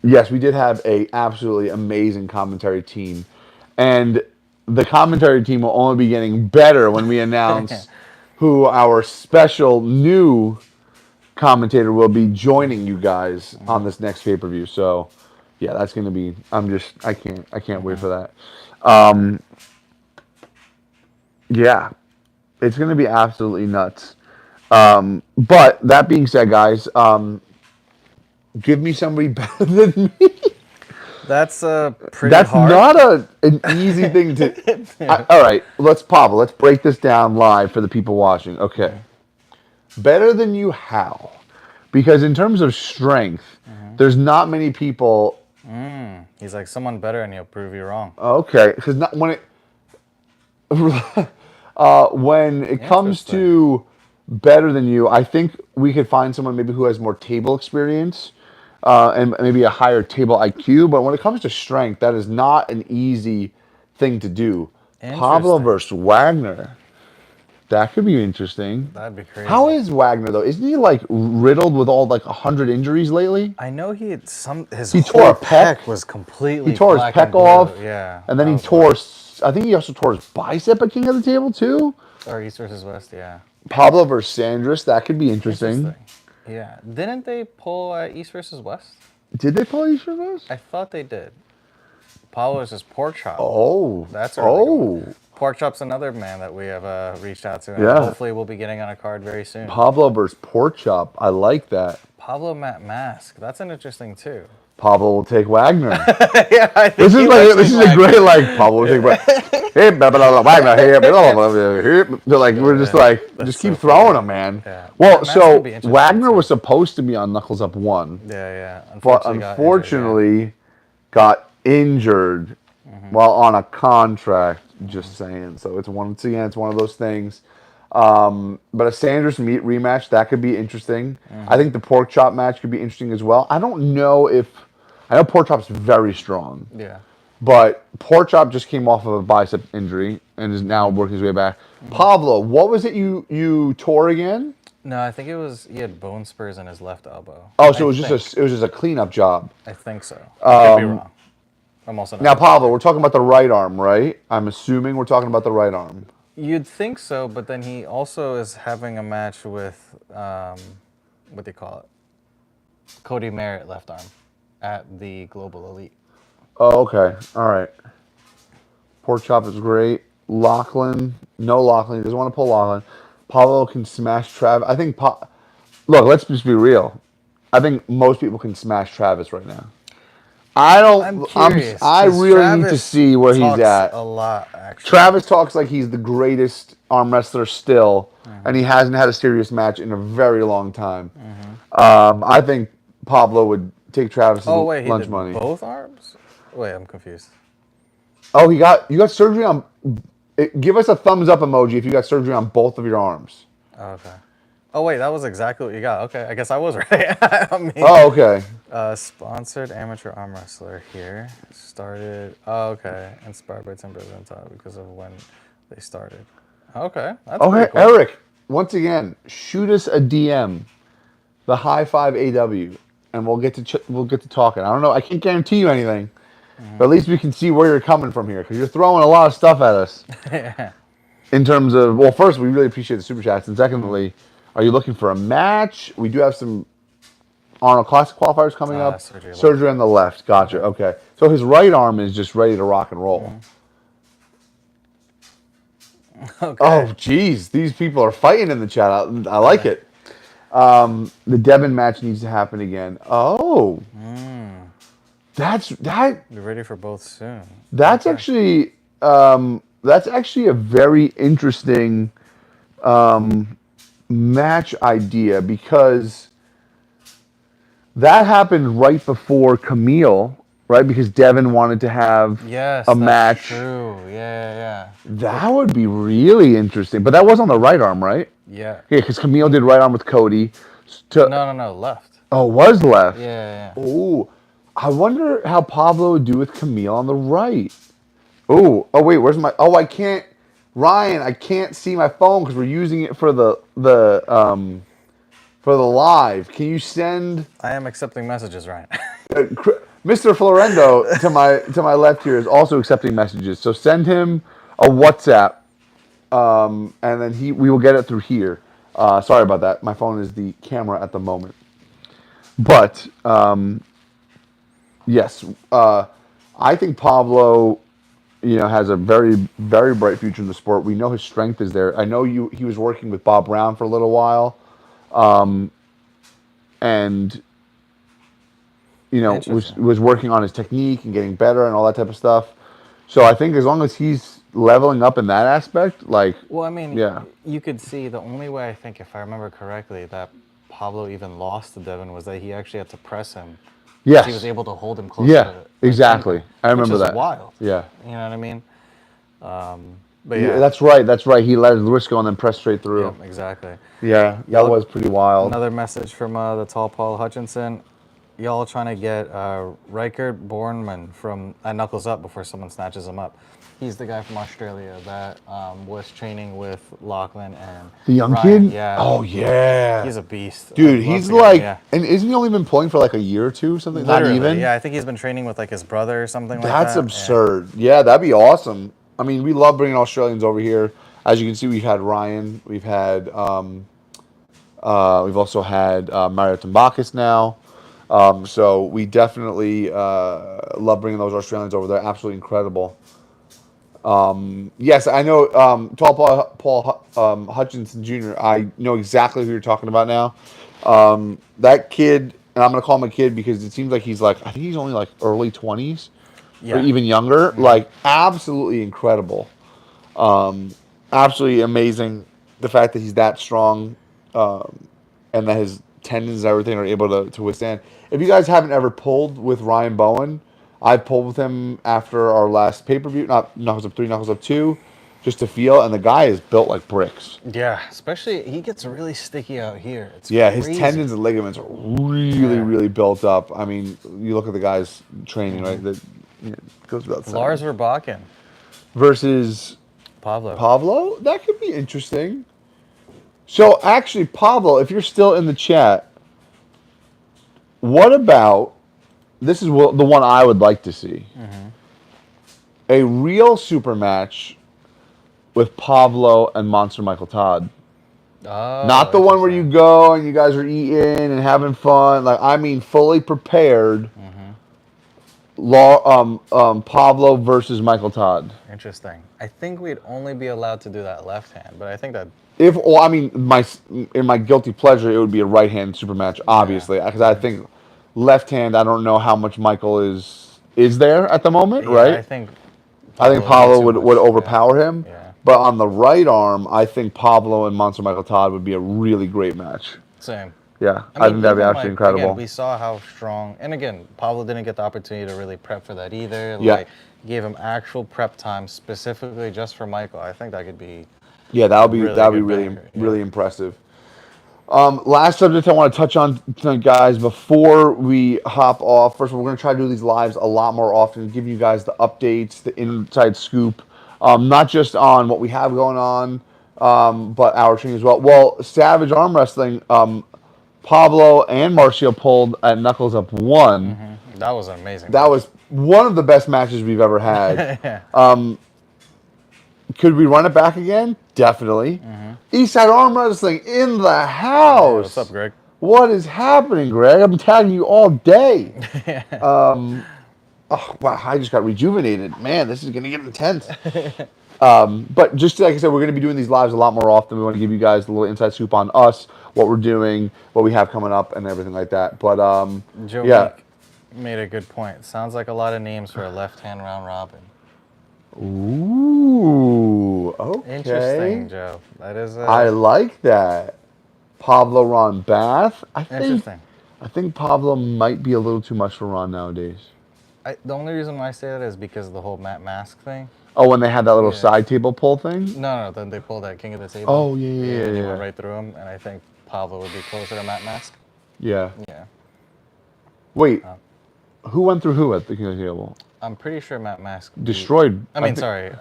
Yes, we did have a absolutely amazing commentary team. And the commentary team will only be getting better when we announce who our special new commentator will be joining you guys on this next pay-per-view. So, yeah, that's going to be... I can't wait for that. Yeah. It's going to be absolutely nuts. But that being said, guys, give me somebody better than me. That's pretty That's hard. not an easy thing to... all right, Pablo, let's break this down live for the people watching. Okay. Better than you how? Because in terms of strength, there's not many people... He's like, someone better and he'll prove you wrong. Okay, because when it comes to better than you, I think we could find someone maybe who has more table experience and maybe a higher table IQ. But when it comes to strength, that is not an easy thing to do. Pablo versus Wagner. That could be interesting. That'd be crazy. How is Wagner though? Isn't he like riddled with all like 100 injuries lately? I know he had some. He tore a pec. Was completely. He tore his pec off. Yeah. And then he tore. I think he also tore his bicep at King of the Table too. Or East versus West, yeah. Pablo versus Sandris. That could be interesting. Yeah. Didn't they pull East versus West? Did they pull East versus West? I thought they did. Apollo is just Pork Chop. Oh. That's a really good one. Oh. Pork Chop's another man that we have reached out to, and Yeah. hopefully we'll be getting on a card very soon. Pablo versus Pork Chop. I like that. Pablo Matt Mask. That's an interesting too. Pablo will take Wagner. Yeah, I think This is a great like Pablo will take Wagner. Hey, blah, blah, blah, Wagner. Hey, blah, blah, blah, here. They're like we're just like just keep throwing them, man. Yeah. Well, Mask so would be interesting, Wagner too. was supposed to be on Knuckles Up 1, Yeah. but Unfortunately, unfortunately got injured while on a contract. Just saying. So it's one of those things. But a Sanders meat rematch, that could be interesting. I think the Pork Chop match could be interesting as well. I don't know I know Pork Chop's very strong. Yeah. But Pork Chop just came off of a bicep injury and is now working his way back. Pablo, what was it you tore again? No, I think he had bone spurs in his left elbow. Oh, so it was just a cleanup job. I think so. I could be wrong. I'm also not. Now, Pablo, we're talking about the right arm, right? I'm assuming we're talking about the right arm. You'd think so, but then he also is having a match with what do you call it? Cody Merritt left arm at the Global Elite. Oh, okay. All right. Pork Chop is great. Lachlan. No Lachlan. He doesn't want to pull Lachlan. Pablo can smash Travis. I think... Look, let's just be real. I think most people can smash Travis right now. I'm curious. I really need to see where he's at. A lot, actually. Travis talks like he's the greatest arm wrestler still, and he hasn't had a serious match in a very long time. I think Pablo would take Travis's lunch money. Both arms? Wait, I'm confused. Oh, you got surgery on. Give us a thumbs up emoji if you got surgery on both of your arms. Okay. Oh wait, that was exactly what you got. Okay, I guess I was right. Oh, okay. Sponsored amateur arm wrestler here. Started. Oh, okay. Inspired by Tim Brazil because of when they started. Okay. That's Okay, cool. Eric. Once again, shoot us a DM, the High Five AW, and we'll get to talking. I don't know. I can't guarantee you anything, but at least we can see where you're coming from here because you're throwing a lot of stuff at us. In terms of, well, first we really appreciate the super chats, and secondly. Are you looking for a match? We do have some Arnold Classic qualifiers coming up. Surgery on the left. Gotcha. Okay. So his right arm is just ready to rock and roll. Okay. Oh, geez. These people are fighting in the chat. I like it. The Devon match needs to happen again. Oh. That. Be ready for both soon. That's actually a very interesting match idea because that happened right before Camille, right? Because Devon wanted to have a match. True. Yeah. That would be really interesting. But that was on the right arm, right? Yeah. Yeah, because Camille did right arm with Cody. No, left. Oh, it was left. Yeah. Oh, I wonder how Pablo would do with Camille on the right. Oh, wait, where's my? Oh, I can't. Ryan, I can't see my phone because we're using it for the live. Can you send? I am accepting messages, Ryan. Mr. Florendo to my left here is also accepting messages. So send him a WhatsApp, and then we will get it through here. Sorry about that. My phone is the camera at the moment. But yes, I think Pablo. Has a very, very bright future in the sport. We know his strength is there. I know he was working with Bob Brown for a little while, and was working on his technique and getting better and all that type of stuff. So I think as long as he's leveling up in that aspect, well, I mean, you could see the only way I think, if I remember correctly, that Pablo even lost to Devon was that he actually had to press him. Yes. He was able to hold him close. Yeah, exactly. I remember that. Wild. Yeah. You know what I mean? But yeah. That's right. He let his wrist go and then pressed straight through. Yeah, exactly. Yeah, that was pretty wild. Another message from the tall Paul Hutchinson. Y'all trying to get Reichert Bornman from Knuckles Up before someone snatches him up. He's the guy from Australia that was training with Lachlan and the young Ryan. kid. Yeah. Oh yeah. He's a beast, dude. He's and isn't he only been pulling for like a year or two, something? Literally, not even. Yeah, I think he's been training with like his brother or something like that. That's absurd. Yeah, that'd be awesome. I mean, we love bringing Australians over here. As you can see, we've had Ryan. We've had we've also had Mario Tambakis now. So we definitely love bringing those Australians over. They're absolutely incredible. Yes, I know Tall Paul Hutchinson Jr. I know exactly who you're talking about now. That kid, and I'm gonna call him a kid because it seems like he's like I think he's only like early 20s or Yeah. even younger. Like absolutely incredible, absolutely amazing. The fact that he's that strong, and that his tendons and everything are able to withstand. If you guys haven't ever pulled with Ryan Bowen, I pulled with him after our last pay per view, not Knuckles Up 3, Knuckles Up 2, just to feel, and the guy is built like bricks. Yeah, especially he gets really sticky out here. It's Yeah, his crazy. tendons and ligaments are really, Yeah. really built up. I mean, you look at the guy's training, right? That goes without saying. Lars Verbakken, Versus Pablo. Pablo, that could be interesting. So actually, Pablo, if you're still in the chat, what about this? Is the one I would like to see a real super match with Pablo and Monster Michael Todd. Oh, Not the one where you interesting. go and you guys are eating and having fun. Like I mean, fully prepared. Pablo versus Michael Todd. Interesting. I think we'd only be allowed to do that left hand, but I think that If well, I mean, in my guilty pleasure, it would be a right hand super match, obviously, because I think left hand. I don't know how much Michael is there at the moment, yeah, I right? think I think would be Pablo too would much. overpower him. Yeah. But on the right arm, I think Pablo and Monster Michael Todd would be a really great match. Same. Yeah, I I mean, think that'd be even absolutely like again, incredible. we saw how strong, and again, Pablo didn't get the opportunity to really prep for that either. Yeah. Like, gave him actual prep time specifically just for Michael. I think that could be Yeah, that would be really that would be good really banger, yeah. really impressive. Last subject I want to touch on tonight, guys, before we hop off. First of all, we're going to try to do these lives a lot more often, giving you guys the updates, the inside scoop, not just on what we have going on, but our training as well. Well, Savage Arm Wrestling, Pablo and Marcio pulled at Knuckles Up 1. That was an amazing. That match. was one of the best matches we've ever had. Yeah. Could we run it back again? Definitely. Eastside Arm Wrestling in the house. What's up, Greg? What is happening, Greg? I've been tagging you all day. Oh, wow, I just got rejuvenated. Man, this is going to get intense. But just like I said, we're going to be doing these lives a lot more often. We want to give you guys a little inside scoop on us, what we're doing, what we have coming up, and everything like that. But Joe yeah. Meek made a good point. Sounds like a lot of names for a left-hand round robin. Ooh, okay. Interesting, Joe. That is. I like that. Pablo Ron Bath. Interesting. I think Pablo might be a little too much for Ron nowadays. The only reason why I say that is because of the whole Matt Mask thing. Oh, when they had that little Yeah. side table pull thing? No, then they pulled that King of the Table. Oh, yeah. And he went right through him, and I think Pablo would be closer to Matt Mask. Yeah. Yeah. Wait, who went through who at the King of the Table? I'm pretty sure Matt Mask Destroyed. sorry.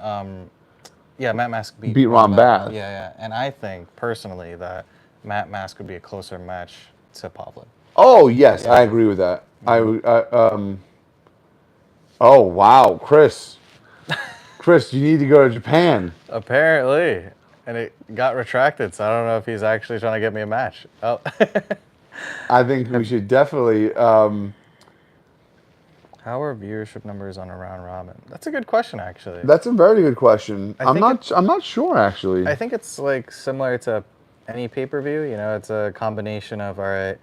Yeah, Matt Mask Beat Ron Bath. Yeah. And I think, personally, that Matt Mask would be a closer match to Pablo. Oh, yes, I agree with that. Oh, wow, Chris. Chris, you need to go to Japan. Apparently. And it got retracted, so I don't know if he's actually trying to get me a match. Oh. I think we should definitely. How are viewership numbers on a round robin? That's a good question, actually. That's a very good question. I'm not sure actually. I think it's like similar to any pay-per-view. You know, it's a combination of, all right,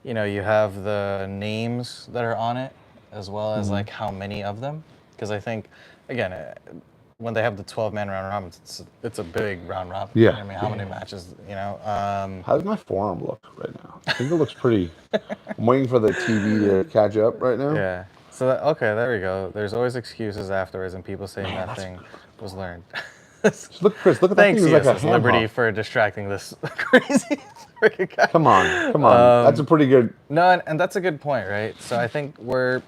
you know, you have the names that are on it, as well as like how many of them. Because I think, again, when they have the 12-man round robin, it's a big round robin. Yeah. I mean, how many matches? You know. How does my forearm look right now? I think it looks pretty. I'm waiting for the TV to catch up right now. Yeah. So okay, there we go. There's always excuses afterwards, and people saying nothing was learned. Look, Chris, look at that Thanks, thing. It's like a CSS ham Liberty, hock. for distracting this crazy freaking guy. Come on. That's a pretty good. No, and that's a good point, right? So I think we'll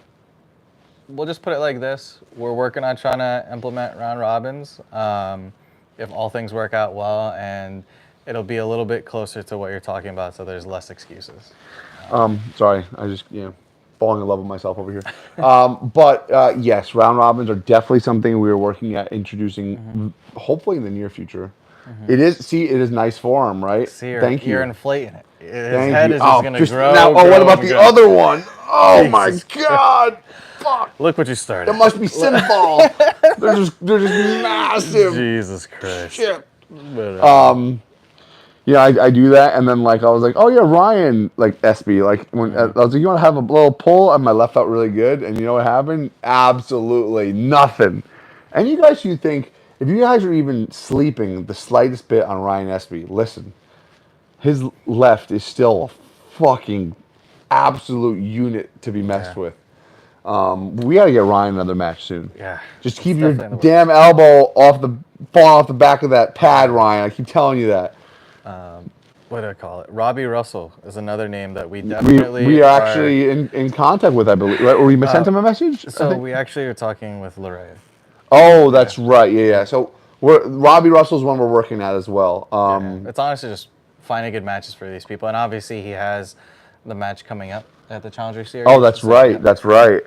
just put it like this. We're working on trying to implement round robins. If all things work out well, and it'll be a little bit closer to what you're talking about, so there's less excuses. Sorry, I just falling in love with myself over here. But yes, round robins are definitely something we are working at introducing, hopefully in the near future. It is. See, it is nice form, right? See, Thank you're you. inflating it. His Thank head you. is just Oh, gonna just grow, now. Oh, what grow, about and the grow. other one? Oh my Jesus Christ. God! Fuck. Look what you It started. must be synthol. They're just massive. Jesus Christ. Shit. But Yeah, I do that, and then like I was like, oh yeah, Ryan, like SB, like when I was like, you want to have a little pull, and my left felt really good, and you know what happened? Absolutely nothing. And you guys should think if you guys are even sleeping the slightest bit on Ryan SB, listen, his left is still a fucking absolute unit to be messed yeah, with. We gotta get Ryan another match soon. yeah, Just it's keep your definitely in the damn works. elbow off the falling off the back of that pad, Yeah. Ryan. I keep telling you that. What do I call it? Robbie Russell is another name that we We definitely we are are. actually in contact with, I believe. Right? Or we sent him a message, I So think. we actually are talking with Lorraine. Oh, Yeah, that's right. Yeah, yeah. So Robbie Russell's one we're working at as well. yeah. It's honestly just finding good matches for these people, and obviously he has the match coming up at the Challenger Oh, Series. that's So right. yeah, That's right.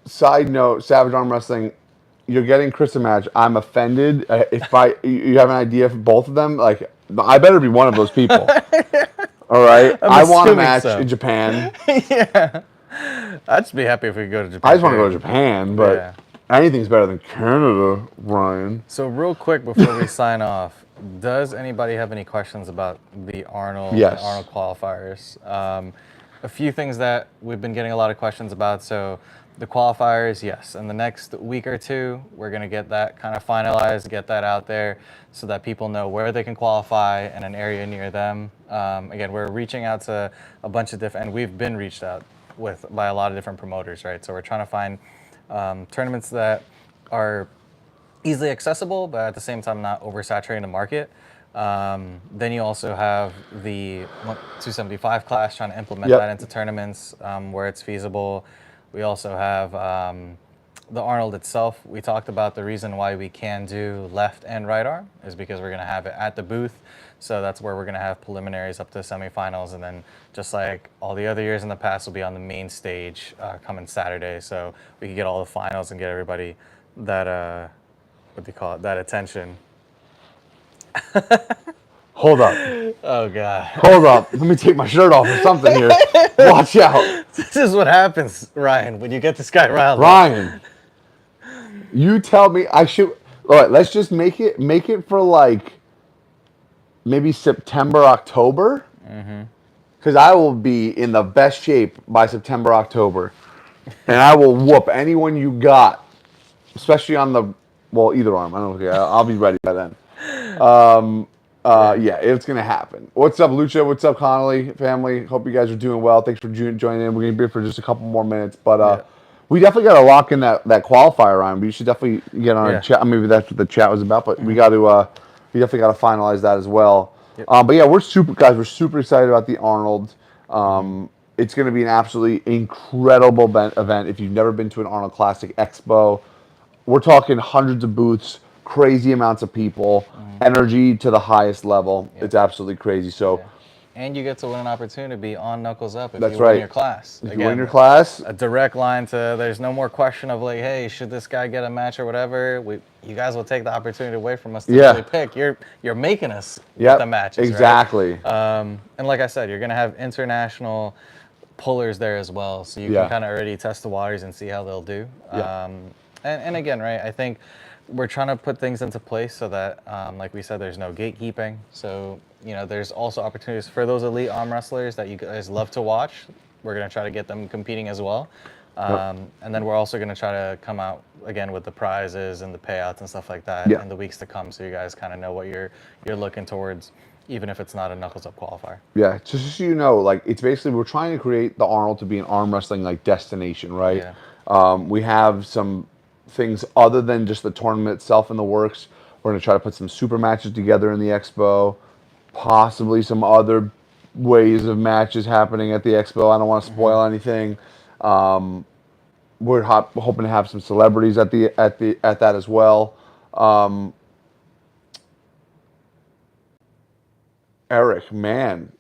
Side note: Savage Arm Wrestling. You're getting Chris a match. I'm offended. If you have an idea for both of them, like I better be one of those people. All right. I'm I want a assuming match in so. Japan. Yeah, I'd just be happy if we could go to I Japan. just want to go to Period. Japan, but Yeah. anything's better than Canada, Ryan. So real quick before we sign off, does anybody have any questions about the Yes. Arnold qualifiers? A few things that we've been getting a lot of questions about. So the qualifiers, yes. In the next week or two, we're gonna get that kind of finalized, get that out there, so that people know where they can qualify in an area near them. Again, we're reaching out to a bunch of different, and we've been reached out with by a lot of different promoters, right? So we're trying to find tournaments that are easily accessible, but at the same time not oversaturating the market. Then you also have the 275 class, trying to implement that Yep. into tournaments where it's feasible. We also have the Arnold itself. We talked about the reason why we can do left and right arm is because we're going to have it at the booth. So that's where we're going to have preliminaries up to semifinals. And then just like all the other years in the past, will be on the main stage coming Saturday. So we can get all the finals and get everybody that what do you call it? That attention. Hold up. Oh God. Hold up. Let me take my shirt off or something here. Watch out. This is what happens, Ryan, when you get this guy riled up. Ryan, you tell me I should. All right, let's just make it for like maybe September, October. Because I will be in the best shape by September, October. And I will whoop anyone you got, especially on the, well, either arm. I don't know. I'll be ready by then. Yeah, it's going to happen. What's up, Lucha? What's up, Connolly family? Hope you guys are doing well. Thanks for joining in. We're going to be here for just a couple more minutes. But Yeah. we definitely got to lock in that qualifier on. We should definitely get on Yeah. a chat. Maybe that's what the chat was about. But we got to, we definitely got to finalize that as well. Yep. But yeah, we're super excited about the Arnold. It's going to be an absolutely incredible event. If you've never been to an Arnold Classic Expo, we're talking hundreds of booths, crazy amounts of people, energy to the highest level. Yep. It's absolutely crazy. So Yeah. And you get to win an opportunity to be on Knuckles Up if That's you win right. your class. if you win your class, A direct line to, there's no more question of like, hey, should this guy get a match or whatever? You guys will take the opportunity away from us to Yeah. really pick. You're making us Yep, get the matches, right? exactly. And like I said, you're gonna have international pullers there as well, so you Yeah. can kind of already test the waters and see how they'll do. Yeah. And again, right, I think we're trying to put things into place so that, like we said, there's no gatekeeping. So, there's also opportunities for those elite arm wrestlers that you guys love to watch. We're going to try to get them competing as well. And then we're also going to try to come out again with the prizes and the payouts and stuff like that Yeah. in the weeks to come, so you guys kind of know what you're looking towards, even if it's not a Knuckles Up qualifier. Yeah, just so you know, like it's basically we're trying to create the Arnold to be an arm wrestling like destination, right? Yeah. We have some things other than just the tournament itself in the works. We're going to try to put some super matches together in the expo, possibly some other ways of matches happening at the expo. I don't want to spoil anything. We're hoping to have some celebrities at that as well. Eric, man.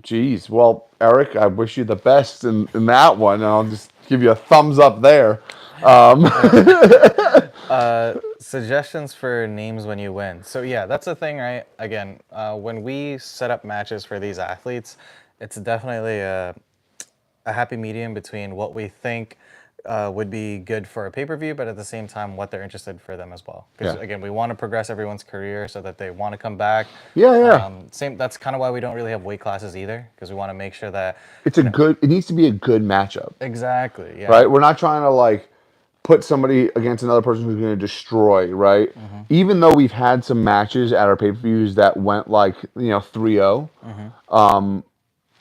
Geez. Well, Eric, I wish you the best in that one. And I'll just give you a thumbs up there. Suggestions for names when you win. So yeah, that's the thing, right? Again, when we set up matches for these athletes, it's definitely a happy medium between what we think would be good for a pay-per-view, but at the same time, what they're interested for them as well. Because Yeah. again, we want to progress everyone's career so that they want to come back. Yeah, yeah. Same. That's kind of why we don't really have weight classes either, because we want to make sure that, It's a you know, good. It needs to be a good matchup, exactly. Yeah. right? We're not trying to like put somebody against another person who's going to destroy, right? Hmm. Even though we've had some matches at our pay-per-views that went like 3-0 Hmm.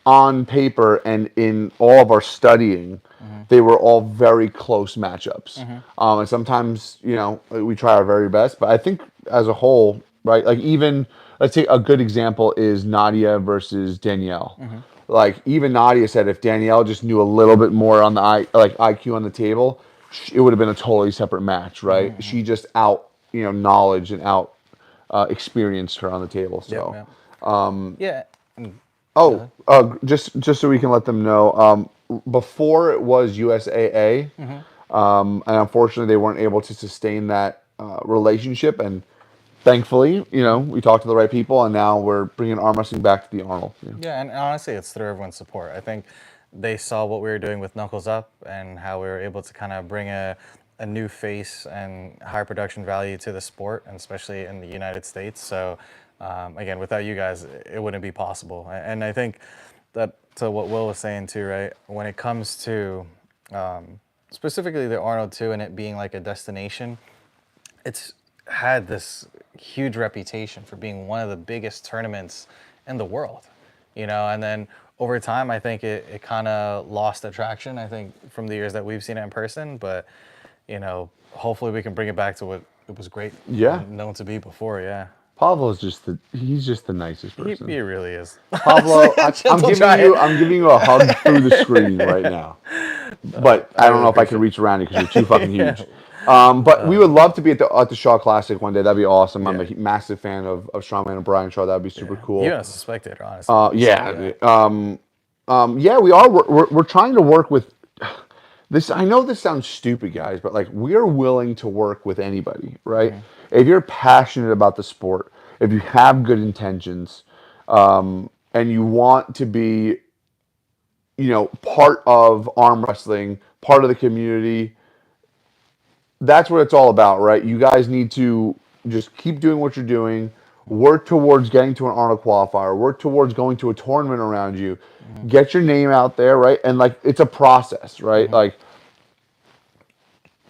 on paper and in all of our studying, Hmm. they were all very close matchups. Hmm. And sometimes, we try our very best, but I think as a whole, right, like even, let's take a good example is Nadia versus Danielle. Hmm. Like even Nadia said if Danielle just knew a little bit more on the IQ on the table, it would have been a totally separate match, right? Hmm. She just out, knowledge and out experienced her on the table. Yep. So, Yep. Yeah. Go oh, ahead. just so we can let them know, before it was USAA, Hmm. and unfortunately they weren't able to sustain that relationship. And thankfully, we talked to the right people, and now we're bringing arm wrestling back to the Arnold. Yeah. Yeah, and honestly, it's through everyone's support. I think they saw what we were doing with Knuckles Up and how we were able to kind of bring a new face and high production value to the sport, and especially in the United States. So, again, without you guys, it wouldn't be possible. And I think that to what Will was saying too, right? When it comes to specifically the Arnold 2 and it being like a destination, it's had this huge reputation for being one of the biggest tournaments in the world, and then over time, I think it kind of lost attraction, I think, from the years that we've seen it in person, but, hopefully we can bring it back to what it was great Yeah. known to be before, yeah. Pablo's he's just the nicest He person. really is. Pablo, I'm Gentle giving giant. you a hug through the screen right now. But I I don't really know if I can appreciate reach around you because you're too fucking it. huge. But we would love to be at the Shaw Classic one day. That'd be awesome. I'm Yeah, a massive fan of Strongman and Brian Shaw. That'd be super yeah. You cool. don't suspect it, honestly. So, Yeah. yeah. Yeah, we are. We're trying to work with this. I know this sounds stupid, guys, but like we're willing to work with anybody, right? Hmm. If you're passionate about the sport, if you have good intentions, and you want to be, part of arm wrestling, part of the community, that's what it's all about, right? You guys need to just keep doing what you're doing, work towards getting to an Arnold qualifier, work towards going to a tournament around you, Hmm. get your name out there, right? And like it's a process, right? Hmm. Like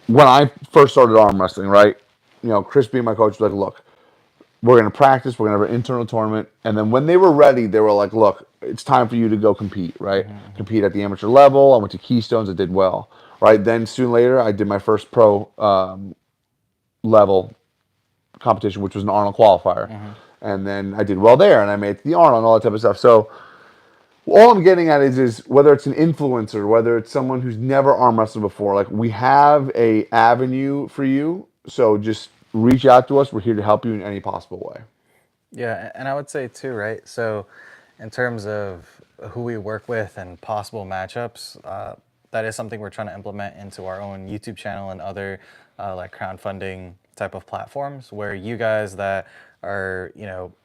when I first started arm wrestling, right? Chris being my coach was like, look, we're gonna practice, we're gonna have an internal tournament, and then when they were ready, they were like, look, it's time for you to go compete, right? Hmm. Compete at the amateur level. I went to Keystones, I did well, right? Then soon later, I did my first pro level competition, which was an Arnold qualifier. Hmm. And then I did well there, and I made it to the Arnold and all that type of stuff. So all I'm getting at is whether it's an influencer, whether it's someone who's never arm wrestled before, like we have a avenue for you. So just reach out to us. We're here to help you in any possible way. Yeah, and I would say too, right? So, in terms of who we work with and possible matchups, that is something we're trying to implement into our own YouTube channel and other like crowdfunding type of platforms, where you guys that are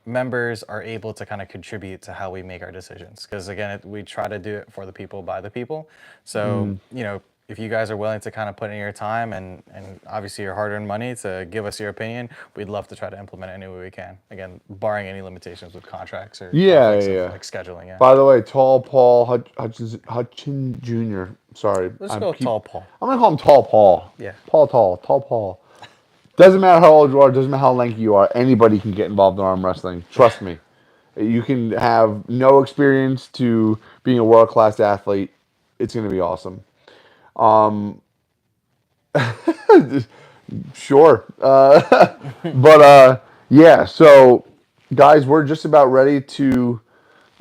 members are able to kind of contribute to how we make our decisions. Because again, we try to do it for the people by the people. So if you guys are willing to kind of put in your time and obviously your hard-earned money to give us your opinion, we'd love to try to implement it any way we can. Again, barring any limitations with contracts or Yeah, conflicts yeah, of yeah. like scheduling. Yeah. By the way, Tall Paul Hutchin Jr. Sorry, Let's go with Tall Paul. I'm gonna call him Tall Paul. Yeah. Tall Paul. Doesn't matter how old you are, doesn't matter how lanky you are, anybody can get involved in arm wrestling. Trust me. You can have no experience to being a world class athlete. It's going to be awesome. Sure. But yeah, so guys, we're just about ready to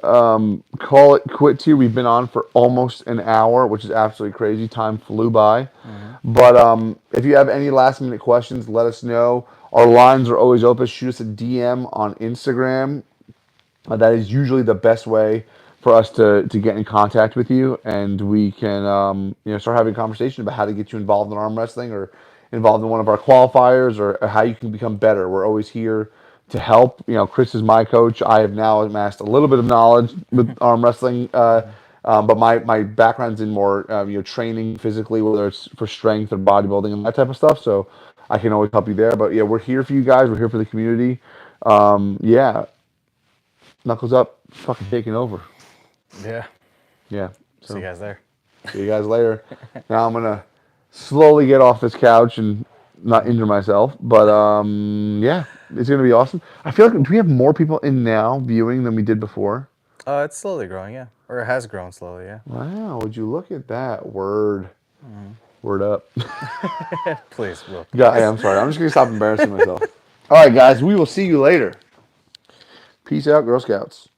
call it quits here. We've been on for almost an hour, which is absolutely crazy. Time flew by. Hmm. But if you have any last minute questions, let us know. Our lines are always open. Shoot us a DM on Instagram. That is usually the best way for us to get in contact with you, and we can start having a conversation about how to get you involved in arm wrestling or involved in one of our qualifiers or how you can become better, we're always here to help. Chris is my coach. I have now amassed a little bit of knowledge with arm wrestling, but my background's in more training physically, whether it's for strength or bodybuilding and that type of stuff. So I can always help you there. But yeah, we're here for you guys. We're here for the community. Yeah, knuckles up, fucking taking over. Yeah. Yeah. See you guys there. See you guys later. Now I'm gonna slowly get off this couch and not injure myself. But yeah, it's gonna be awesome. I feel like do we have more people in now viewing than we did before? It's slowly growing, yeah. Or it has grown slowly, yeah. Wow, would you look at that? Word. Word up. Please, Will. Yeah, I'm sorry. I'm just gonna stop embarrassing myself. All right, guys, we will see you later. Peace out, Girl Scouts.